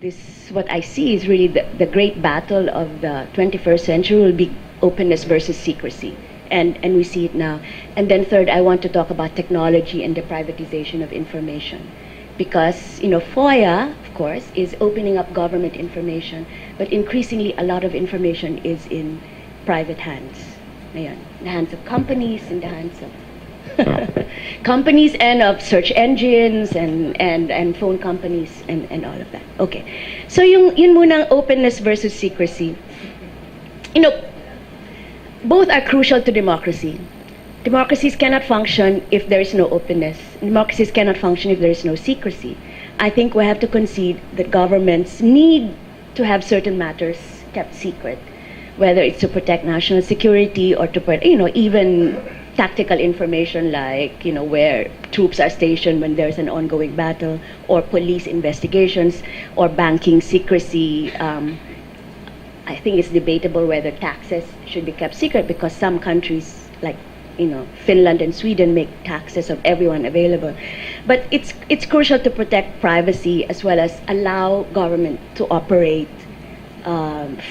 this what I see is really the great battle of the 21st century will be openness versus secrecy. And we see it now. And then third, I want to talk about technology and the privatization of information. Because, FOIA, of course, is opening up government information, but increasingly a lot of information is in private hands. Ayan, in the hands of companies, in the hands of companies and of search engines and phone companies and all of that. Okay. So yun muna ang openness versus secrecy. Both are crucial to democracy. Democracies cannot function if there is no openness. Democracies cannot function if there is no secrecy. I think we have to concede that governments need to have certain matters kept secret, whether it's to protect national security or to, even tactical information like, where troops are stationed when there's an ongoing battle, or police investigations, or banking secrecy. I think it's debatable whether taxes should be kept secret because some countries like Finland and Sweden make taxes of everyone available. But it's crucial to protect privacy as well as allow government to operate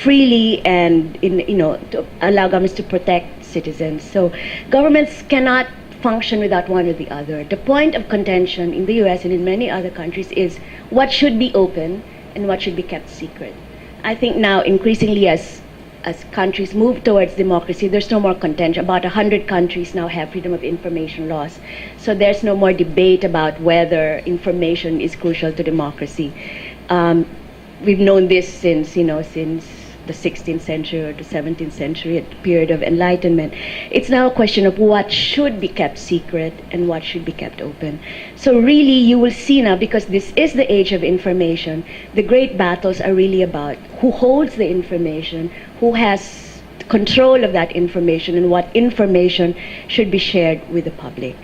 freely and to allow governments to protect citizens. So governments cannot function without one or the other. The point of contention in the US and in many other countries is what should be open and what should be kept secret. I think now increasingly as countries move towards democracy, there's no more contention. About 100 countries now have freedom of information laws. So there's no more debate about whether information is crucial to democracy. We've known this since the 16th century or the 17th century, a period of enlightenment. It's now a question of what should be kept secret and what should be kept open. So really you will see now, because this is the age of information, the great battles are really about who holds the information, who has control of that information, and what information should be shared with the public.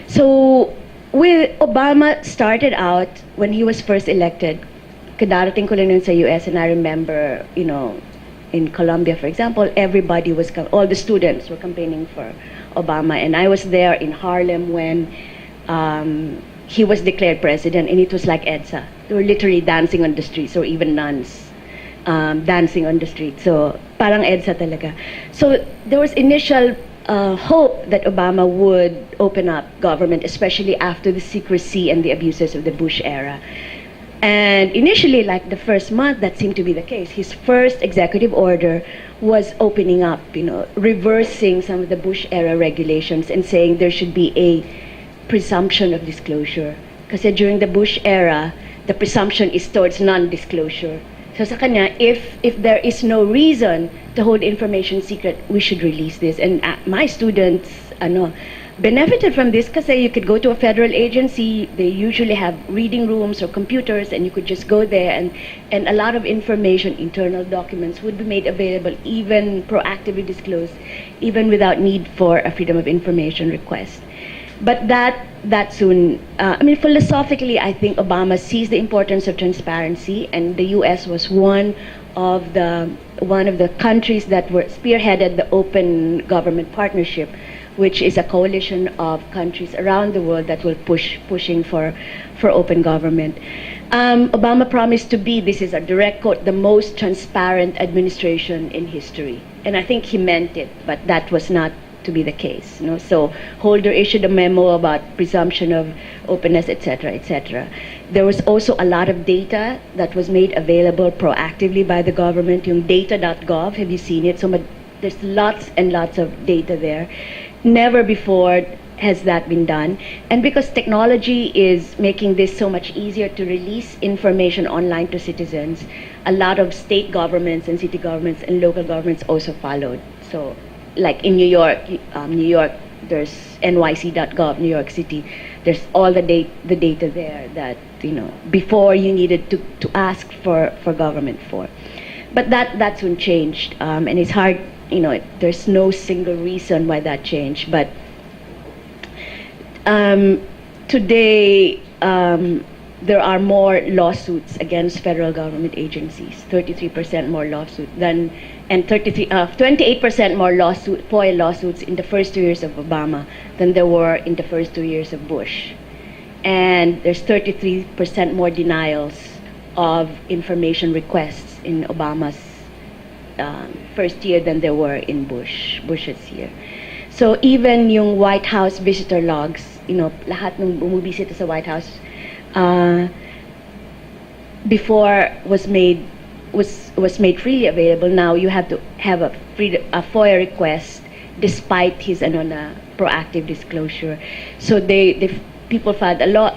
So Obama started out when he was first elected. Kadarating ko lang yun sa US, and I remember, in Colombia, for example, all the students were campaigning for Obama, and I was there in Harlem when he was declared president, and it was like EDSA. They were literally dancing on the streets, or even nuns dancing on the streets. So parang EDSA talaga. So there was initial hope that Obama would open up government, especially after the secrecy and the abuses of the Bush era. And initially, like the first month, that seemed to be the case. His first executive order was opening up, reversing some of the Bush era regulations and saying there should be a presumption of disclosure. Because during the Bush era, the presumption is towards non-disclosure. So sa kanya, if there is no reason to hold information secret, we should release this. And my students, benefited from this because you could go to a federal agency, they usually have reading rooms or computers, and you could just go there and a lot of information, internal documents, would be made available, even proactively disclosed, even without need for a freedom of information request. But that soon, philosophically, I think Obama sees the importance of transparency, and the US was one of the countries that were spearheaded the Open Government Partnership, which is a coalition of countries around the world that will pushing for open government. Obama promised to be, this is a direct quote, the most transparent administration in history. And I think he meant it, but that was not to be the case. So Holder issued a memo about presumption of openness, etc., etc. There was also a lot of data that was made available proactively by the government. Yung data.gov, have you seen it? So there's lots and lots of data there. Never before has that been done. And because technology is making this so much easier to release information online to citizens, a lot of state governments and city governments and local governments also followed. So like in New York, there's nyc.gov, New York City. There's all the data there that, before you needed to ask for government for. But that soon changed, and it's hard, there's no single reason why that changed. But today, there are more lawsuits against federal government agencies, 33% more lawsuits and 28% more FOIA lawsuits in the first 2 years of Obama than there were in the first 2 years of Bush. And there's 33% more denials of information requests in Obama's first year than there were in Bush's year. So even yung White House visitor logs, lahat ng bumibisita sa White House before was made freely available. Now you have to have a FOIA request despite his proactive disclosure. So people filed a lot.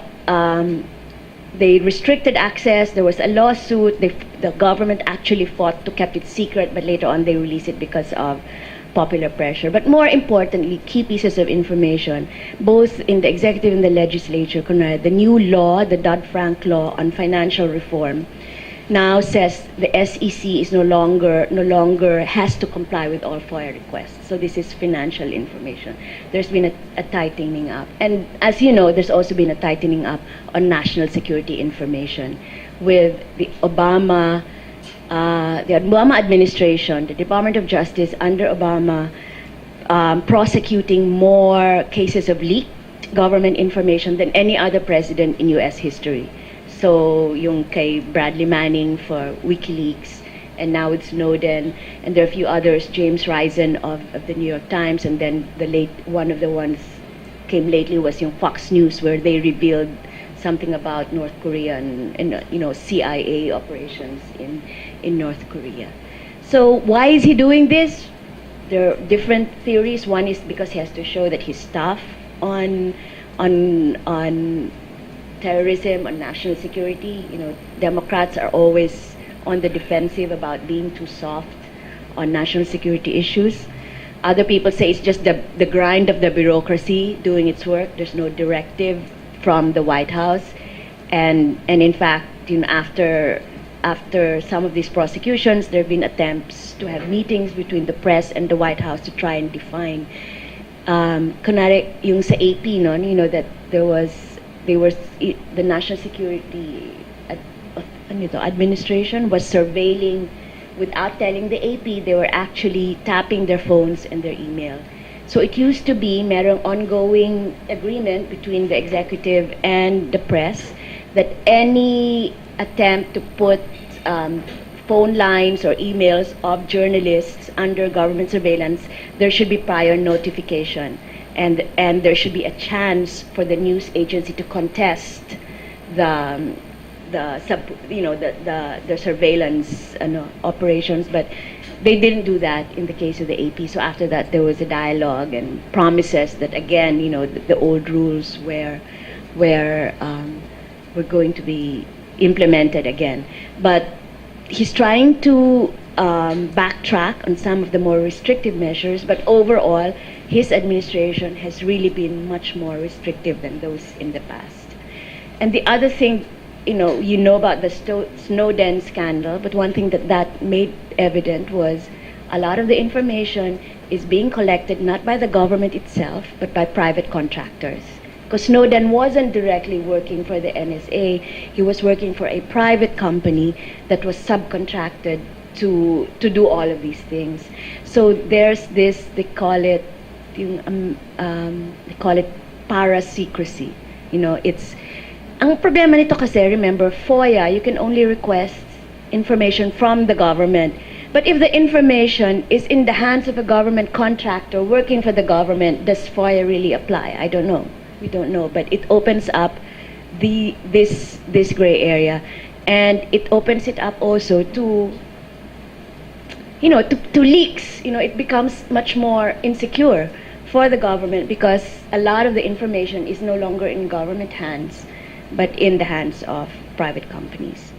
They restricted access. There was a lawsuit. The government actually fought to keep it secret, but later on they released it because of popular pressure. But more importantly, key pieces of information, both in the executive and the legislature, the new law, the Dodd-Frank law on financial reform, now says the SEC is no longer has to comply with all FOIA requests. So this is financial information. There's been a tightening up, and as you know, there's also been a tightening up on national security information, with the Obama administration, the Department of Justice under Obama, prosecuting more cases of leaked government information than any other president in U.S. history. So yung kay Bradley Manning for WikiLeaks, and now with Snowden, and there are a few others, James Risen of the New York Times, and then one of the ones came lately was yung Fox News, where they revealed something about North Korea and CIA operations in North Korea. So why is he doing this? There are different theories. One is because he has to show that he's tough on terrorism, on national security. Democrats are always on the defensive about being too soft on national security issues. Other people say it's just the grind of the bureaucracy doing its work. There's no directive from the White House, and in fact, after some of these prosecutions, there have been attempts to have meetings between the press and the White House to try and define. Kunwari, yung sa AP, that the National Security Administration was surveilling without telling the AP. They were actually tapping their phones and their email. So it used to be merong ongoing agreement between the executive and the press that any attempt to put phone lines or emails of journalists under government surveillance, there should be prior notification, and there should be a chance for the news agency to contest the surveillance operations, but they didn't do that in the case of the AP. So after that, there was a dialogue and promises that again, the old rules were going to be implemented again. But he's trying to backtrack on some of the more restrictive measures, but overall, his administration has really been much more restrictive than those in the past. And the other thing, about the Snowden scandal, but one thing that made evident was a lot of the information is being collected not by the government itself, but by private contractors. Because Snowden wasn't directly working for the NSA, he was working for a private company that was subcontracted to do all of these things. So there's this, they call it para-secrecy. Ang problema nito kasi, remember, FOIA, you can only request information from the government. But if the information is in the hands of a government contractor working for the government, does FOIA really apply? I don't know. We don't know. But it opens up this gray area. And it opens it up also to leaks. It becomes much more insecure for the government because a lot of the information is no longer in government hands, but in the hands of private companies.